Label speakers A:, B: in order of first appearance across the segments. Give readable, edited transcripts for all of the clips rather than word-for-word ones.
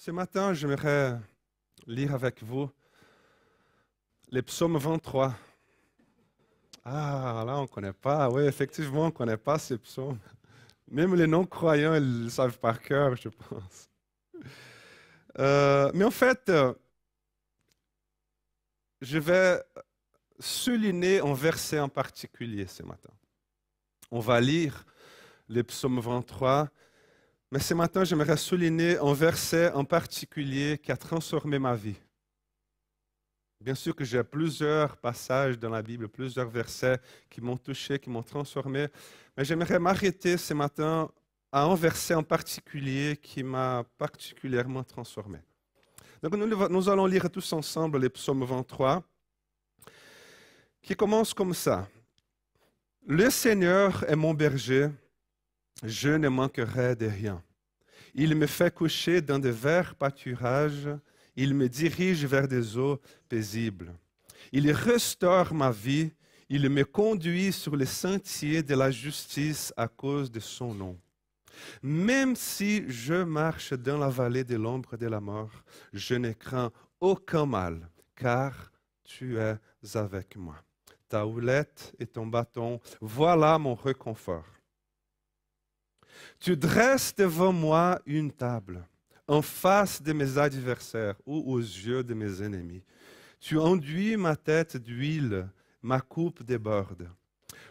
A: Ce matin, j'aimerais lire avec vous les psaumes 23. Ah, là, on ne connaît pas. Oui, effectivement, on ne connaît pas ces psaumes. Même les non-croyants, ils le savent par cœur, je pense. Mais en fait, je vais souligner un verset en particulier ce matin. On va lire les psaumes 23, mais ce matin, j'aimerais souligner un verset en particulier qui a transformé ma vie. Bien sûr que j'ai plusieurs passages dans la Bible, plusieurs versets qui m'ont touché, qui m'ont transformé, mais j'aimerais m'arrêter ce matin à un verset en particulier qui m'a particulièrement transformé. Donc nous allons lire tous ensemble les psaumes 23, qui commence comme ça. Le Seigneur est mon berger, je ne manquerai de rien. Il me fait coucher dans de verts pâturages, il me dirige vers des eaux paisibles. Il restaure ma vie, il me conduit sur les sentiers de la justice à cause de son nom. Même si je marche dans la vallée de l'ombre de la mort, je ne crains aucun mal, car tu es avec moi. Ta houlette et ton bâton, voilà mon réconfort. Tu dresses devant moi une table, en face de mes adversaires ou aux yeux de mes ennemis. Tu enduis ma tête d'huile, ma coupe déborde.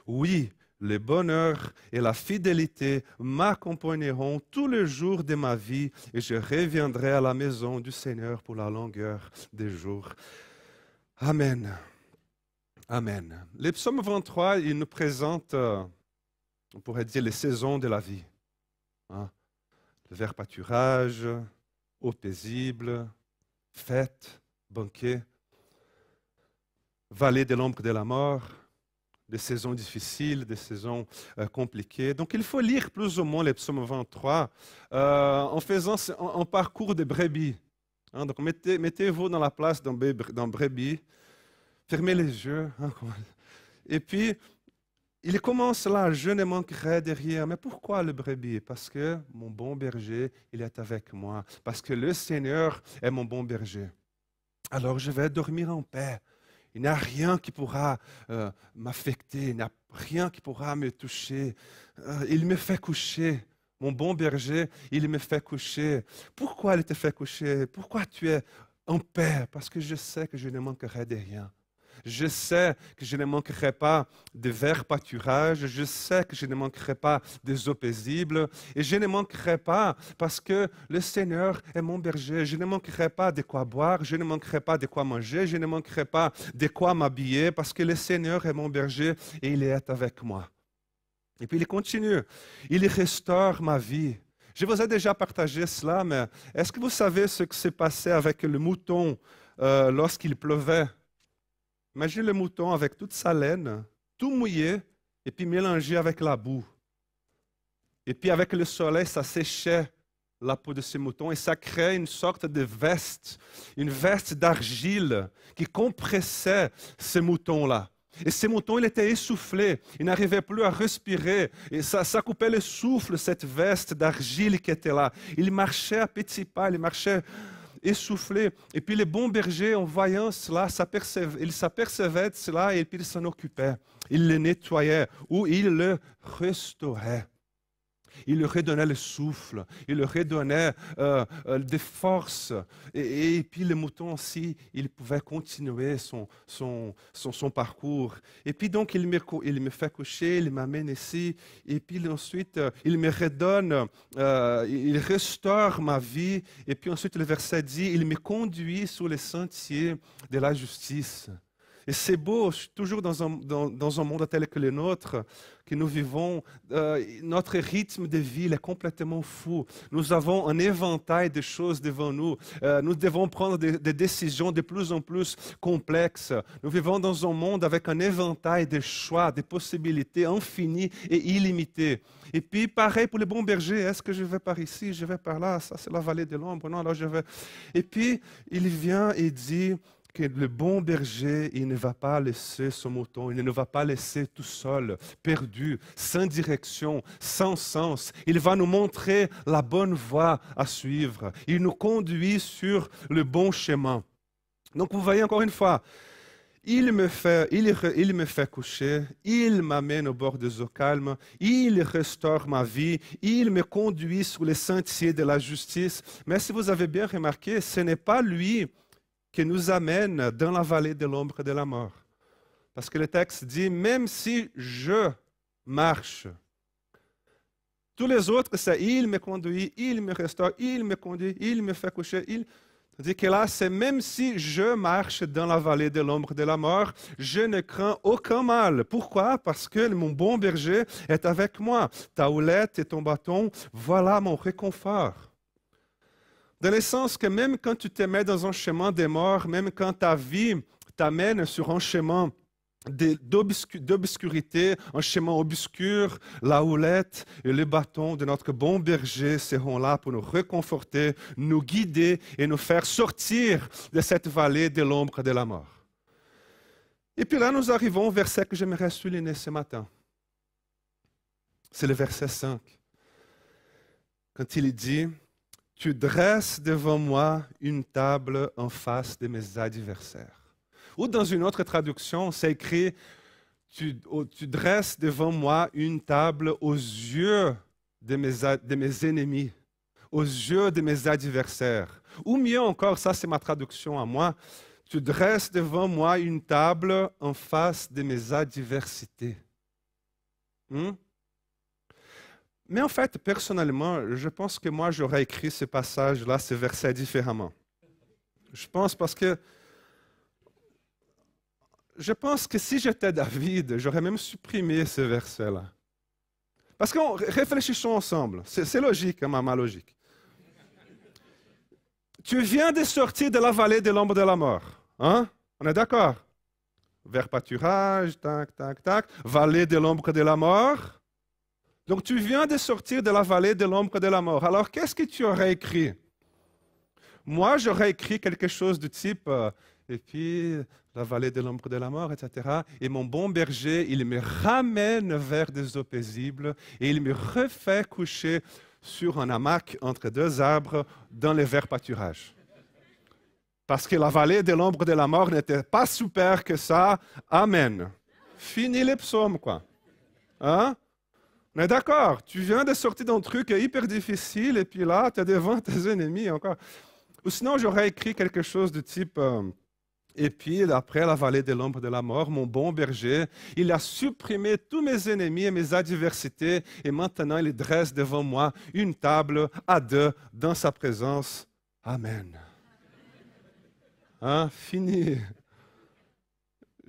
A: Oui, le bonheur et la fidélité m'accompagneront tous les jours de ma vie et je reviendrai à la maison du Seigneur pour la longueur des jours. Amen. Amen. Les psaumes 23, ils nous présentent, on pourrait dire, les saisons de la vie. Hein? Le vert pâturage, eau paisible, fête, banquet, vallée de l'ombre de la mort, des saisons difficiles, des saisons compliquées. Donc il faut lire plus ou moins les psaumes 23 en faisant un parcours de brebis. Hein? Donc mettez-vous dans la place d'un brebis, fermez les yeux. Hein? Et puis, il commence là, je ne manquerai de rien. Mais pourquoi le brebis? Parce que mon bon berger, il est avec moi. Parce que le Seigneur est mon bon berger. Alors je vais dormir en paix. Il n'y a rien qui pourra m'affecter, il n'y a rien qui pourra me toucher. Il me fait coucher. Mon bon berger, il me fait coucher. Pourquoi il te fait coucher? Pourquoi tu es en paix? Parce que je sais que je ne manquerai de rien. Je sais que je ne manquerai pas de verts pâturages, je sais que je ne manquerai pas des eaux paisibles, et je ne manquerai pas parce que le Seigneur est mon berger. Je ne manquerai pas de quoi boire, je ne manquerai pas de quoi manger, je ne manquerai pas de quoi m'habiller parce que le Seigneur est mon berger et il est avec moi. Et puis il continue, il restaure ma vie. Je vous ai déjà partagé cela, mais est-ce que vous savez ce qui s'est passé avec le mouton lorsqu'il pleuvait? Imagine le mouton avec toute sa laine, tout mouillé, et puis mélangé avec la boue. Et puis avec le soleil, ça séchait la peau de ce mouton et ça créait une sorte de veste, une veste d'argile qui compressait ce mouton-là. Et ce mouton, il était essoufflé, il n'arrivait plus à respirer. Et ça coupait le souffle, cette veste d'argile qui était là. Il marchait à petits pas, il marchait essoufflé. Et puis le bon berger, en voyant cela, il s'apercevait de cela et puis il s'en occupait. Il le nettoyait ou il le restaurait. Il lui redonnait le souffle, il lui redonnait des forces. Et puis le mouton aussi, il pouvait continuer son parcours. Et puis donc, il me fait coucher, il m'amène ici. Et puis ensuite, il me redonne, il restaure ma vie. Et puis ensuite, le verset dit, il me conduit sur les sentiers de la justice. Et c'est beau, toujours dans un monde tel que le nôtre, que nous vivons, notre rythme de vie est complètement fou. Nous avons un éventail de choses devant nous. Nous devons prendre des décisions de plus en plus complexes. Nous vivons dans un monde avec un éventail de choix, de possibilités infinies et illimitées. Et puis, pareil pour le bon berger. Est-ce que je vais par ici, je vais par là? Ça, c'est la vallée de l'ombre. Non, alors je vais. Et puis, il vient et dit que le bon berger, il ne va pas laisser son mouton, il ne va pas laisser tout seul, perdu, sans direction, sans sens. Il va nous montrer la bonne voie à suivre. Il nous conduit sur le bon chemin. Donc vous voyez encore une fois, il me fait coucher, il m'amène au bord des eaux calmes, il restaure ma vie, il me conduit sur les sentiers de la justice. Mais si vous avez bien remarqué, ce n'est pas lui qui nous amène dans la vallée de l'ombre de la mort. Parce que le texte dit, même si je marche, tous les autres, c'est il me conduit, il me restaure, il me conduit, il me fait coucher, dit que là, c'est même si je marche dans la vallée de l'ombre de la mort, je ne crains aucun mal. Pourquoi? Parce que mon bon berger est avec moi. Ta houlette et ton bâton, voilà mon réconfort. Dans le sens que même quand tu te mets dans un chemin des morts, même quand ta vie t'amène sur un chemin d'obscurité, un chemin obscur, la houlette et le bâton de notre bon berger seront là pour nous réconforter, nous guider et nous faire sortir de cette vallée de l'ombre de la mort. Et puis là, nous arrivons au verset que j'aimerais souligner ce matin. C'est le verset 5. Quand il dit, « Tu dresses devant moi une table en face de mes adversaires. » Ou dans une autre traduction, c'est écrit tu dresses devant moi une table aux yeux de mes ennemis, aux yeux de mes adversaires. Ou mieux encore, ça c'est ma traduction à moi, tu dresses devant moi une table en face de mes adversités. Mais en fait, personnellement, je pense que moi j'aurais écrit ce passage-là, ce verset différemment. Je pense que si j'étais David, j'aurais même supprimé ce verset-là. Parce que réfléchissons ensemble. C'est logique, hein, ma logique. Tu viens de sortir de la vallée de l'ombre de la mort. Hein? On est d'accord? Vers pâturage, tac, tac, tac. Vallée de l'ombre de la mort. Donc tu viens de sortir de la vallée de l'ombre de la mort. Alors qu'est-ce que tu aurais écrit? Moi, j'aurais écrit quelque chose du type... et puis, la vallée de l'ombre de la mort, etc. Et mon bon berger, il me ramène vers des eaux paisibles et il me refait coucher sur un hamac entre deux arbres dans les verts pâturages. Parce que la vallée de l'ombre de la mort n'était pas super que ça. Amen. Fini les psaumes, quoi. Hein? Mais d'accord, tu viens de sortir d'un truc hyper difficile et puis là, tu es devant tes ennemis encore. Ou sinon, j'aurais écrit quelque chose de type... et puis, après la vallée de l'ombre de la mort, mon bon berger, il a supprimé tous mes ennemis et mes adversités, et maintenant il dresse devant moi une table à deux dans sa présence. Amen. Hein, fini.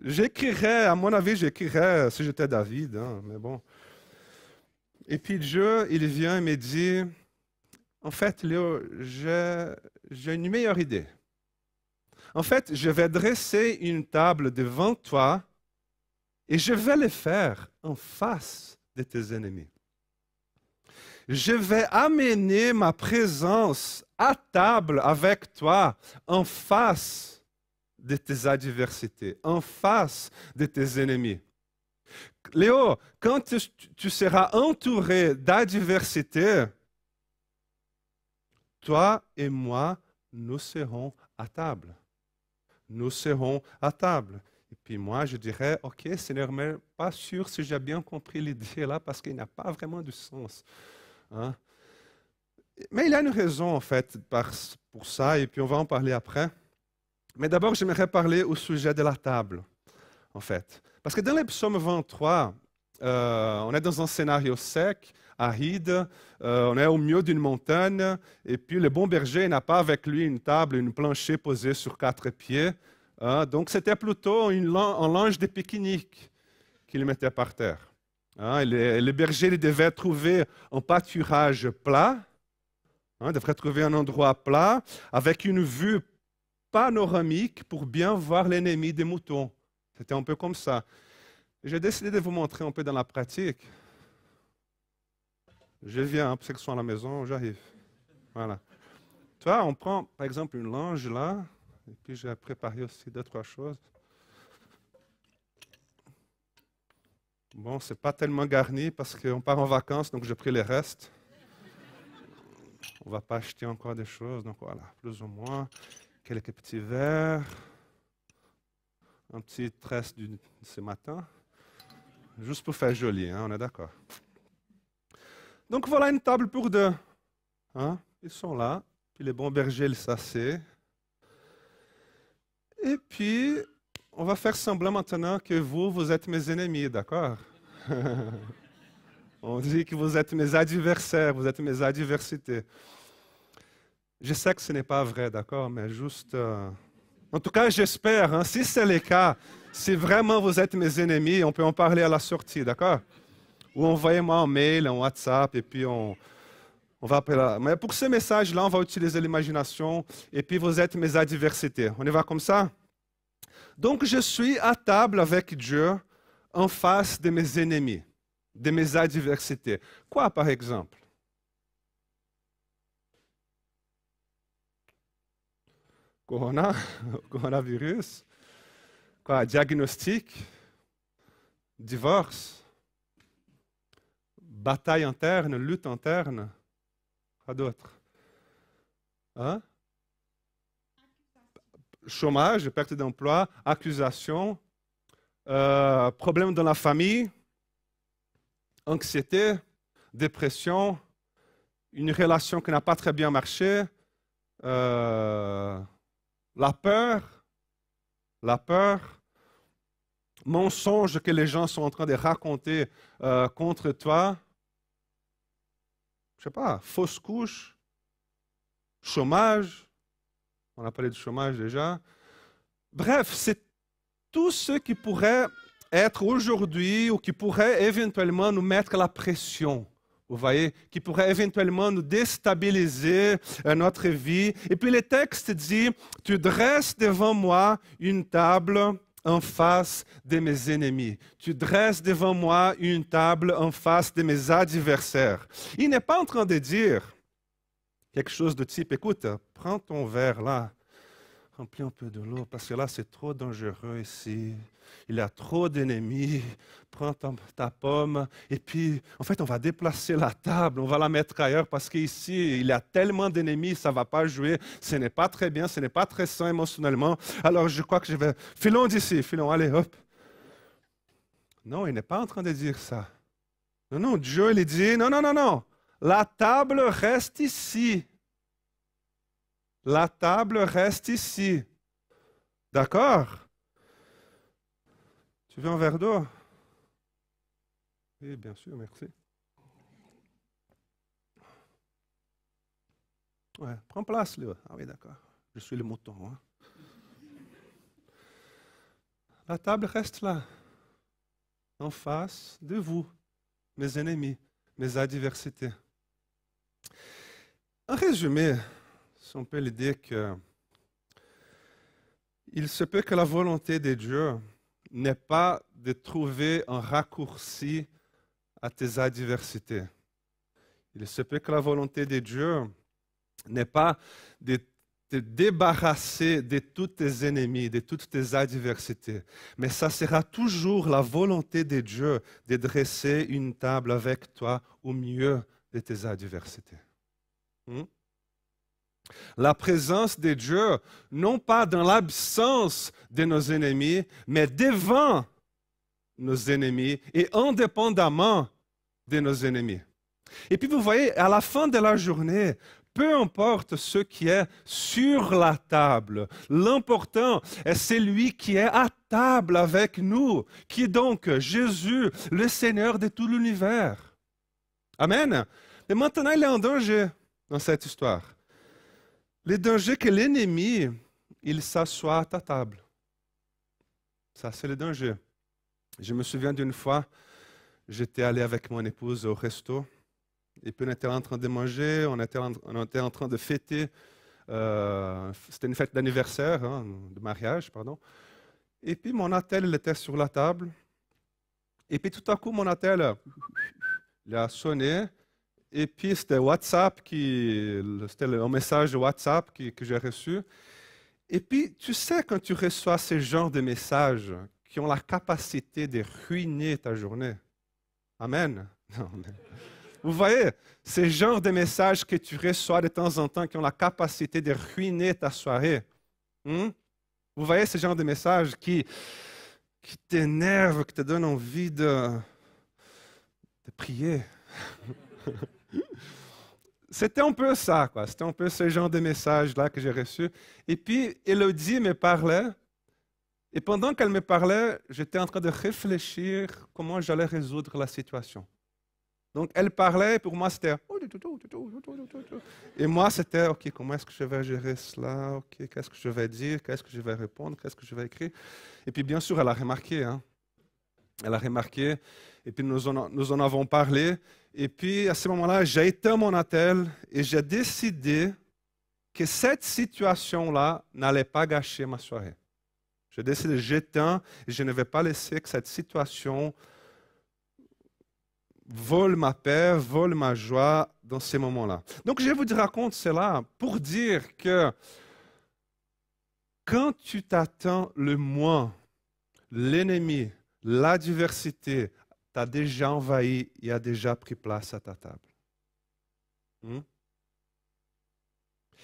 A: J'écrirais, à mon avis, j'écrirais si j'étais David, hein, mais bon. Et puis Dieu, il vient et me dit, en fait, Léo, j'ai une meilleure idée. En fait, je vais dresser une table devant toi et je vais le faire en face de tes ennemis. Je vais amener ma présence à table avec toi en face de tes adversités, en face de tes ennemis. Léo, quand tu seras entouré d'adversité, toi et moi, nous serons à table. Nous serons à table. Et puis moi, je dirais, OK, Seigneur, mais pas sûr si j'ai bien compris l'idée là, parce qu'il n'a pas vraiment de sens. Hein? Mais il y a une raison, en fait, pour ça, et puis on va en parler après. Mais d'abord, j'aimerais parler au sujet de la table, en fait. Parce que dans les psaumes 23, on est dans un scénario sec, aride, on est au milieu d'une montagne, et puis le bon berger n'a pas avec lui une table, une plancher posée sur 4 pieds. Donc c'était plutôt un linge de pique-nique qu'il mettait par terre. Le berger devait trouver un pâturage plat, devrait trouver un endroit plat, avec une vue panoramique pour bien voir l'ennemi des moutons. C'était un peu comme ça. J'ai décidé de vous montrer un peu dans la pratique. Je viens, pour ceux qui sont à la maison, j'arrive. Voilà. Tu vois, on prend par exemple une longe là, Et puis j'ai préparé aussi deux, trois choses. Bon, c'est pas tellement garni parce qu'on part en vacances, donc j'ai pris les restes. On va pas acheter encore des choses, donc voilà, plus ou moins. Quelques petits verres. Un petit tresse de ce matin. Juste pour faire joli, hein, on est d'accord. Donc voilà une table pour deux. Hein? Ils sont là. Puis les bons bergers, ils s'asseyent. Et puis, on va faire semblant maintenant que vous êtes mes ennemis, d'accord? On dit que vous êtes mes adversaires, vous êtes mes adversités. Je sais que ce n'est pas vrai, d'accord, mais juste... En tout cas, j'espère, hein, si c'est le cas, si vraiment vous êtes mes ennemis, on peut en parler à la sortie, d'accord? Ou envoyez-moi un mail, un WhatsApp, et puis on va appeler. Mais pour ce message-là, on va utiliser l'imagination, et puis vous êtes mes adversités. On y va comme ça? Donc, je suis à table avec Dieu en face de mes ennemis, de mes adversités. Quoi, par exemple? Coronavirus? Quoi, diagnostic? Divorce? Bataille interne? Lutte interne? Quoi d'autre? Hein? Chômage, perte d'emploi, accusation, problème dans la famille, anxiété, dépression, une relation qui n'a pas très bien marché, la peur, mensonge que les gens sont en train de raconter contre toi, je ne sais pas, fausse couche, chômage, on a parlé de chômage déjà. Bref, c'est tout ce qui pourrait être aujourd'hui ou qui pourrait éventuellement nous mettre la pression. Vous voyez, qui pourrait éventuellement nous déstabiliser notre vie. Et puis le texte dit, tu dresses devant moi une table en face de mes ennemis. Tu dresses devant moi une table en face de mes adversaires. Il n'est pas en train de dire quelque chose de type, écoute, prends ton verre là, remplis un peu de l'eau, parce que là c'est trop dangereux ici. Il y a trop d'ennemis. Prends ta pomme et puis, en fait, on va déplacer la table, on va la mettre ailleurs parce qu'ici, il y a tellement d'ennemis, ça ne va pas jouer. Ce n'est pas très bien, ce n'est pas très sain émotionnellement. Alors, je crois que je vais... Filons d'ici, filons, allez, hop. Non, il n'est pas en train de dire ça. Non, non, Dieu, il dit, non, non, non, non. La table reste ici. La table reste ici. D'accord? Tu veux un verre d'eau? Oui, bien sûr, merci. Ouais, prends place, là. Ah oui, d'accord. Je suis le mouton. Hein. La table reste là, en face de vous, mes ennemis, mes adversités. En résumé, si on peut le dire que il se peut que la volonté de Dieu n'est pas de trouver un raccourci à tes adversités. Il se peut que la volonté de Dieu n'est pas de te débarrasser de tous tes ennemis, de toutes tes adversités, mais ça sera toujours la volonté de Dieu de dresser une table avec toi au milieu de tes adversités. La présence de Dieu, non pas dans l'absence de nos ennemis, mais devant nos ennemis et indépendamment de nos ennemis. Et puis vous voyez, à la fin de la journée, peu importe ce qui est sur la table, l'important est celui qui est à table avec nous, qui est donc Jésus, le Seigneur de tout l'univers. Amen. Mais maintenant, il est en danger dans cette histoire. Le danger que l'ennemi, il s'assoit à ta table. Ça, c'est le danger. Je me souviens d'une fois, j'étais allé avec mon épouse au resto, et puis on était en train de manger, on était en train de fêter, c'était une fête d'anniversaire, hein, de mariage, pardon. Et puis mon attel, il était sur la table, et puis tout à coup, mon attel, il a sonné, et puis c'était un message WhatsApp que j'ai reçu. Et puis, tu sais, quand tu reçois ce genre de messages qui ont la capacité de ruiner ta journée. Amen. Non, mais... Vous voyez, ces genres de messages que tu reçois de temps en temps qui ont la capacité de ruiner ta soirée. Hmm? Vous voyez ce genre de messages qui t'énervent, qui te donnent envie de prier. C'était un peu ça, quoi. C'était un peu ce genre de message-là que j'ai reçu. Et puis, Élodie me parlait. Et pendant qu'elle me parlait, j'étais en train de réfléchir comment j'allais résoudre la situation. Donc, elle parlait, et pour moi, c'était... Et moi, c'était, OK, comment est-ce que je vais gérer cela? OK, qu'est-ce que je vais dire? Qu'est-ce que je vais répondre? Qu'est-ce que je vais écrire? Et puis, bien sûr, elle a remarqué, hein. Elle a remarqué, et puis nous en avons parlé. Et puis, à ce moment-là, j'ai éteint mon attel et j'ai décidé que cette situation-là n'allait pas gâcher ma soirée. J'ai décidé, j'éteins et je ne vais pas laisser que cette situation vole ma paix, vole ma joie dans ces moments-là. Donc, je vous raconte cela pour dire que quand tu t'attends le moins, l'ennemi, l'adversité t'a déjà envahi et a déjà pris place à ta table.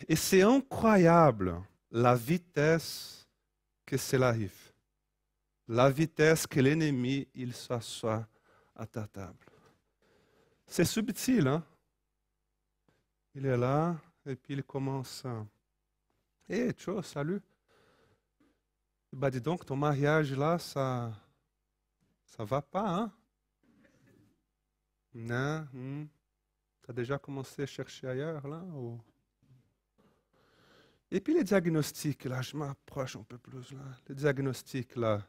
A: Et c'est incroyable la vitesse que cela arrive. La vitesse que l'ennemi, il s'assoit à ta table. C'est subtil, hein? Il est là, et puis il commence à... Hé, tchou, salut. Bah dis donc, ton mariage là, ça va pas, hein? Non? Tu as déjà commencé à chercher ailleurs, là? Ou... Et puis les diagnostics, là, je m'approche un peu plus, là. Les diagnostics, là.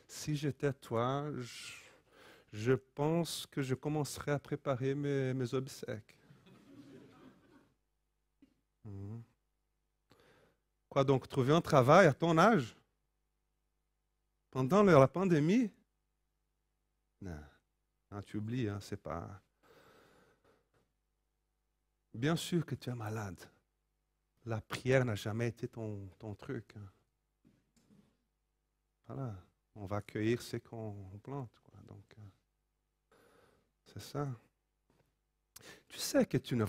A: Si j'étais toi, je pense que je commencerais à préparer mes obsèques. Quoi donc, trouver un travail à ton âge? Pendant la pandémie? Non, non tu oublies, hein, c'est pas... Bien sûr que tu es malade. La prière n'a jamais été ton truc. Hein. Voilà, on va cueillir ce qu'on plante. Quoi. Donc, c'est ça. Tu sais que tu ne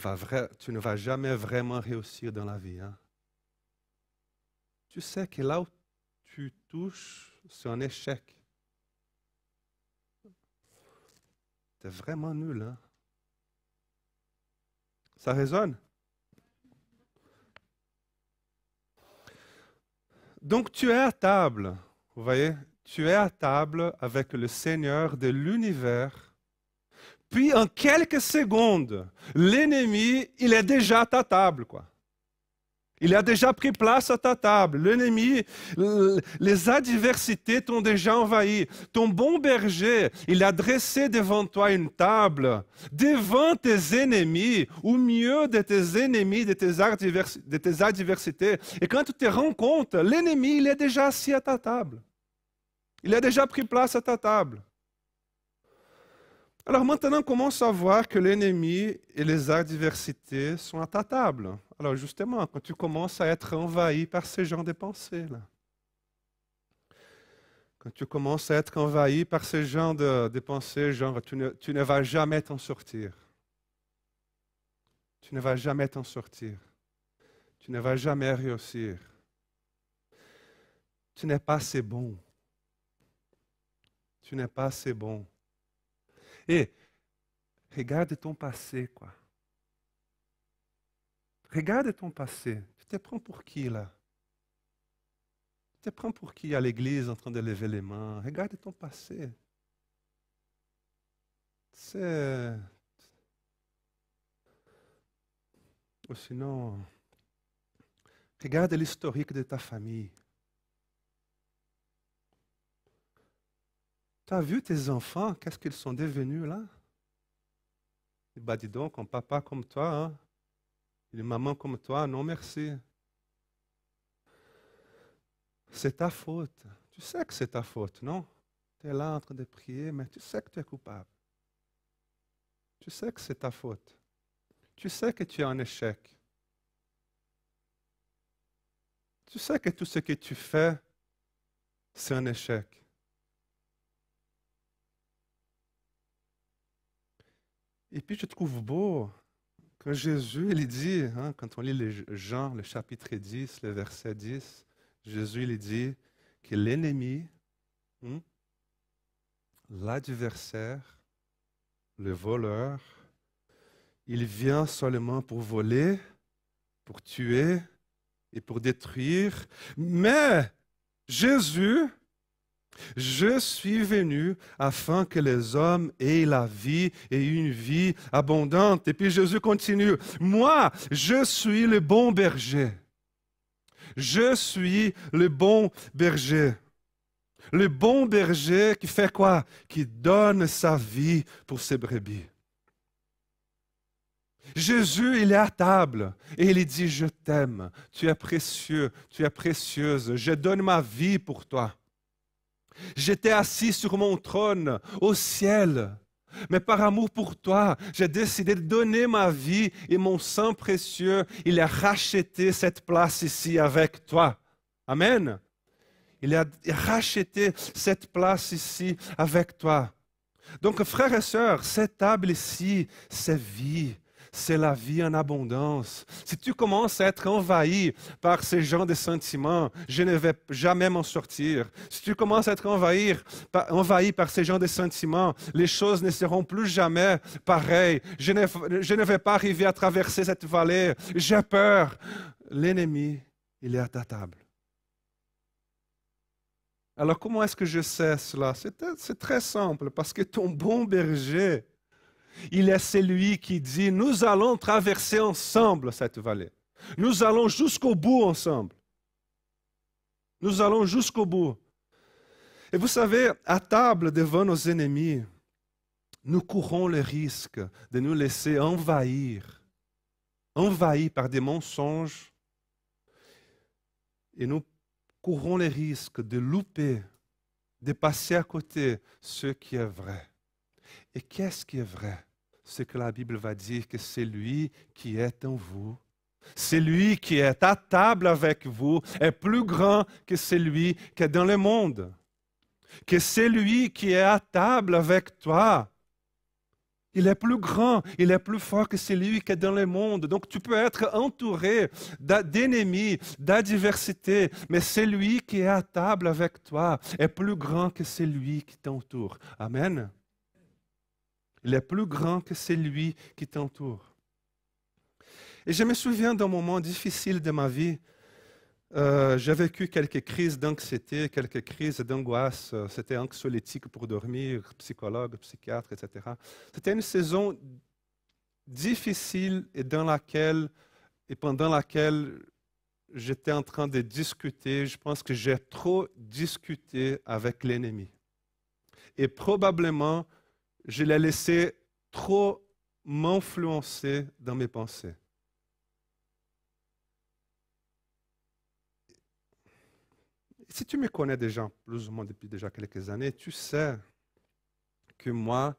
A: vas jamais vraiment réussir dans la vie. Hein? Tu sais que là où tu touches, c'est un échec. Tu es vraiment nul. Hein? Ça résonne? Donc tu es à table, vous voyez, tu es à table avec le Seigneur de l'univers. Puis en quelques secondes, l'ennemi, il est déjà à ta table, quoi. Il a déjà pris place à ta table. L'ennemi, les adversités t'ont déjà envahi. Ton bon berger, il a dressé devant toi une table, devant tes ennemis, ou mieux de tes ennemis, de tes adversités. Et quand tu te rends compte, l'ennemi, il est déjà assis à ta table. Il a déjà pris place à ta table. Alors maintenant, comment savoir que l'ennemi et les adversités sont à ta table? Alors justement, quand tu commences à être envahi par ces genres de pensées-là, quand tu commences à être envahi par ces genres de pensées, genre tu ne vas jamais t'en sortir. Tu ne vas jamais t'en sortir. Tu ne vas jamais réussir. Tu n'es pas assez bon. Tu n'es pas assez bon. Et regarde ton passé, quoi. Regarde ton passé. Tu te prends pour qui, là? Tu te prends pour qui à l'église en train de lever les mains? Regarde ton passé. C'est... Ou sinon, regarde l'historique de ta famille. Tu as vu tes enfants, qu'est-ce qu'ils sont devenus, là? Bah dis donc, un papa comme toi, hein? Une maman comme toi, non merci. C'est ta faute. Tu sais que c'est ta faute, non? Tu es là en train de prier, mais tu sais que tu es coupable. Tu sais que c'est ta faute. Tu sais que tu es en échec. tu sais que tout ce que tu fais, c'est un échec. Et puis je trouve beau quand Jésus, il dit, hein, quand on lit Jean, le chapitre 10, le verset 10, Jésus, il dit que l'ennemi, hein, l'adversaire, le voleur, il vient seulement pour voler, pour tuer et pour détruire. Mais Jésus, je suis venu afin que les hommes aient la vie et une vie abondante. Et puis Jésus continue, moi, je suis le bon berger. Je suis le bon berger. Le bon berger qui fait quoi? Qui donne sa vie pour ses brebis. Jésus, il est à table et il dit, je t'aime, tu es précieux, tu es précieuse, je donne ma vie pour toi. J'étais assis sur mon trône au ciel, mais par amour pour toi, j'ai décidé de donner ma vie et mon sang précieux, il a racheté cette place ici avec toi. Amen. Il a racheté cette place ici avec toi. Donc, frères et sœurs, cette table ici, c'est vie. C'est la vie en abondance. Si tu commences à être envahi par ces genres de sentiments, je ne vais jamais m'en sortir. Si tu commences à être envahi par ces genres de sentiments, les choses ne seront plus jamais pareilles. Je ne vais pas arriver à traverser cette vallée. J'ai peur. L'ennemi, il est à ta table. Alors, comment est-ce que je sais cela? C'est très simple, parce que ton bon berger, il est celui qui dit, nous allons traverser ensemble cette vallée. Nous allons jusqu'au bout ensemble. Nous allons jusqu'au bout. Et vous savez, à table devant nos ennemis, nous courons le risque de nous laisser envahir par des mensonges, et nous courons le risque de louper, de passer à côté ce qui est vrai. Et qu'est-ce qui est vrai? Ce que la Bible va dire, que c'est lui qui est en vous, c'est lui qui est à table avec vous, est plus grand que celui qui est dans le monde. Que c'est lui qui est à table avec toi. Il est plus grand, il est plus fort que celui qui est dans le monde. Donc tu peux être entouré d'ennemis, d'adversité, mais celui qui est à table avec toi est plus grand que celui qui t'entoure. Amen. Il est plus grand que celui qui t'entoure. Et je me souviens d'un moment difficile de ma vie. J'ai vécu quelques crises d'anxiété, quelques crises d'angoisse. C'était anxiolytique pour dormir, psychologue, psychiatre, etc. C'était une saison difficile et pendant laquelle j'étais en train de discuter. Je pense que j'ai trop discuté avec l'ennemi. Et probablement, je l'ai laissé trop m'influencer dans mes pensées. Si tu me connais déjà, plus ou moins depuis déjà quelques années, tu sais que moi,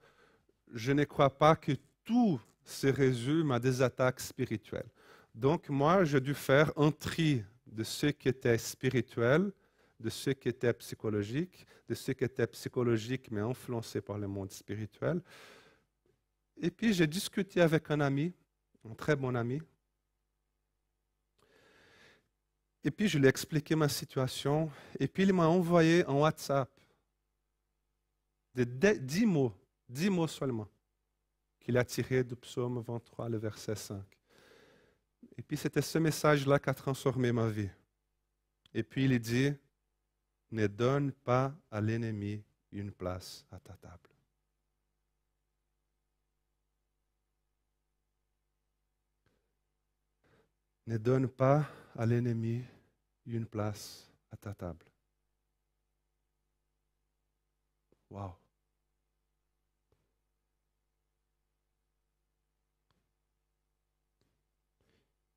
A: je ne crois pas que tout se résume à des attaques spirituelles. Donc moi, j'ai dû faire un tri de ce qui était spirituel, de ce qui était psychologique, de ce qui était psychologique mais influencé par le monde spirituel. Et puis j'ai discuté avec un ami, un très bon ami. Et puis je lui ai expliqué ma situation. Et puis il m'a envoyé en WhatsApp 10 mots seulement, qu'il a tiré du psaume 23, le verset 5. Et puis c'était ce message-là qui a transformé ma vie. Et puis il dit, ne donne pas à l'ennemi une place à ta table. Ne donne pas à l'ennemi une place à ta table. Wow.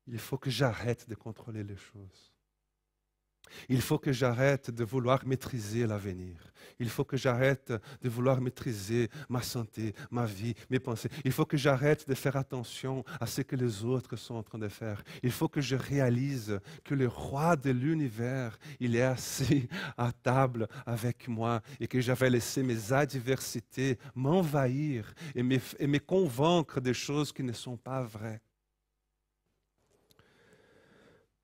A: Il faut que j'arrête de contrôler les choses. Il faut que j'arrête de vouloir maîtriser l'avenir. Il faut que j'arrête de vouloir maîtriser ma santé, ma vie, mes pensées. Il faut que j'arrête de faire attention à ce que les autres sont en train de faire. Il faut que je réalise que le roi de l'univers, il est assis à table avec moi et que j'avais laissé mes adversités m'envahir et me convaincre des choses qui ne sont pas vraies.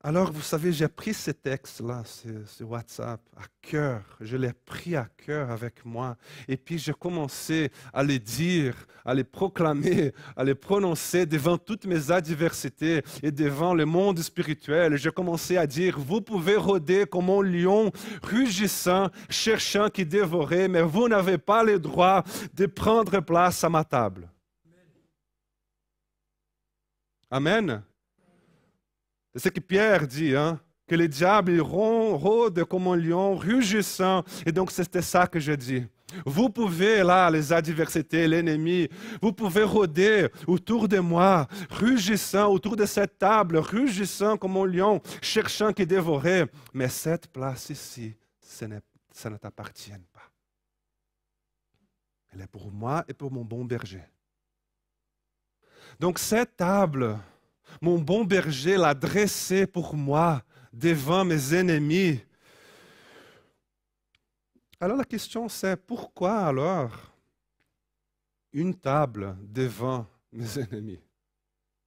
A: Alors, vous savez, j'ai pris ce texte-là, ce WhatsApp, à cœur. Je l'ai pris à cœur avec moi. Et puis, j'ai commencé à les dire, à les proclamer, à les prononcer devant toutes mes adversités et devant le monde spirituel. J'ai commencé à dire, vous pouvez rôder comme un lion rugissant, cherchant qui dévorer, mais vous n'avez pas le droit de prendre place à ma table. Amen. C'est ce que Pierre dit, hein? Que le diable il rôde comme un lion rugissant. Et donc, c'était ça que je dis. Vous pouvez, là, les adversités, l'ennemi, vous pouvez rôder autour de moi, rugissant, autour de cette table, rugissant comme un lion, cherchant qui dévorer. Mais cette place ici, ça ne t'appartient pas. Elle est pour moi et pour mon bon berger. Donc, cette table, mon bon berger l'a dressé pour moi devant mes ennemis. Alors la question c'est, pourquoi alors une table devant mes ennemis?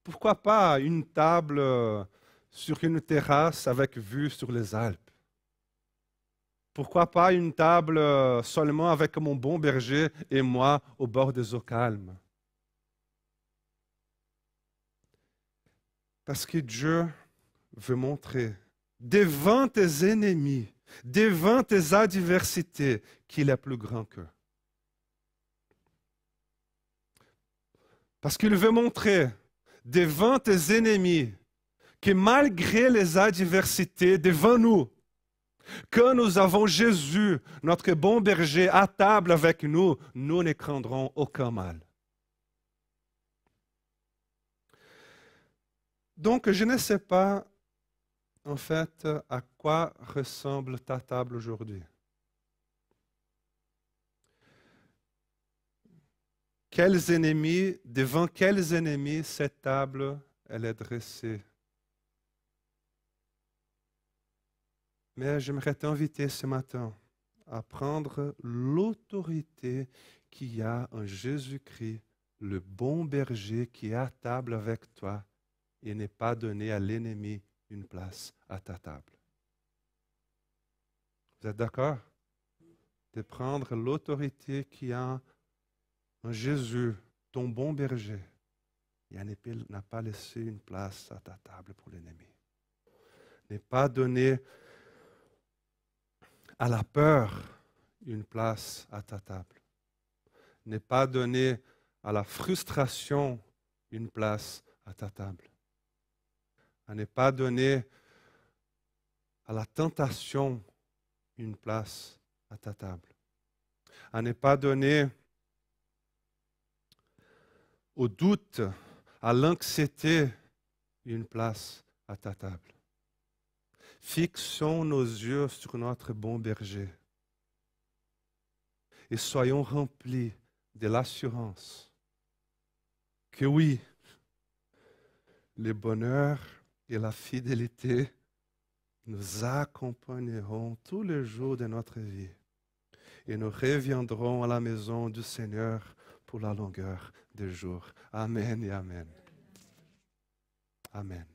A: Pourquoi pas une table sur une terrasse avec vue sur les Alpes? Pourquoi pas une table seulement avec mon bon berger et moi au bord des eaux calmes? Parce que Dieu veut montrer devant tes ennemis, devant tes adversités, qu'il est plus grand qu'eux. Parce qu'il veut montrer devant tes ennemis que malgré les adversités devant nous, que nous avons Jésus, notre bon berger, à table avec nous, nous ne craindrons aucun mal. Donc, je ne sais pas, en fait, à quoi ressemble ta table aujourd'hui. Quels ennemis, devant quels ennemis cette table, elle est dressée. Mais j'aimerais t'inviter ce matin à prendre l'autorité qu'il y a en Jésus-Christ, le bon berger qui est à table avec toi, et ne pas donner à l'ennemi une place à ta table. Vous êtes d'accord? De prendre l'autorité qu'il y a en Jésus, ton bon berger, et n'a pas laissé une place à ta table pour l'ennemi. Ne pas donner à la peur une place à ta table. Ne pas donner à la frustration une place à ta table. À ne pas donner à la tentation une place à ta table. À ne pas donner au doute, à l'anxiété une place à ta table. Fixons nos yeux sur notre bon berger et soyons remplis de l'assurance que oui, le bonheur et la fidélité nous accompagneront tous les jours de notre vie et nous reviendrons à la maison du Seigneur pour la longueur des jours. Amen et amen. Amen.